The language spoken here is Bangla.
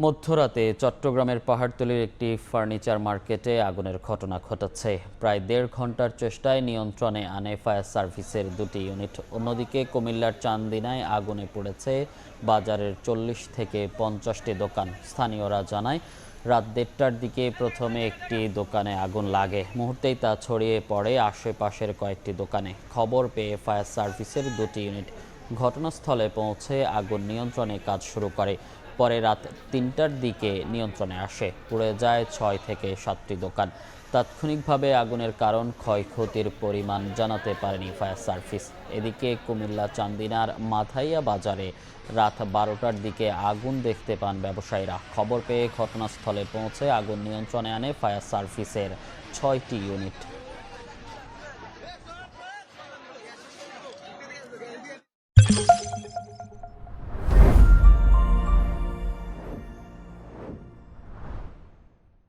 মধ্যরাতে চট্টগ্রামের পাহাড়তলীর একটি ফার্নিচার মার্কেটে আগুনের ঘটনা ঘটেছে। প্রায় ১.৫ ঘন্টার চেষ্টায় নিয়ন্ত্রণে আনে ফায়ার সার্ভিসের দুটি ইউনিট। অন্যদিকে কুমিল্লার চান্দিনায় আগুনে পড়েছে বাজারের ৪০ থেকে ৫০টি দোকান। স্থানীয়রা জানায়, রাত ১.৫টার দিকে প্রথমে একটি দোকানে আগুন লাগে। মুহূর্তেই তা ছড়িয়ে পড়ে আশেপাশের কয়েকটি দোকানে। খবর পেয়ে ফায়ার সার্ভিসের দুটি ইউনিট ঘটনাস্থলে পৌঁছে আগুন নিয়ন্ত্রণে কাজ শুরু করে। পরে রাত ৩টার দিকে নিয়ন্ত্রণে আসে। পুড়ে যায় ৬ থেকে ৭টি দোকান। তাৎক্ষণিকভাবে আগুনের কারণ, ক্ষয়ক্ষতির পরিমাণ জানাতে পারেনি ফায়ার সার্ভিস। এদিকে কুমিল্লা চান্দিনার মাথাইয়া বাজারে রাত ১২টার দিকে আগুন দেখতে পান ব্যবসায়ীরা। খবর পেয়ে ঘটনাস্থলে পৌঁছে আগুন নিয়ন্ত্রণে আনে ফায়ার সার্ভিসের ৬টি ইউনিট।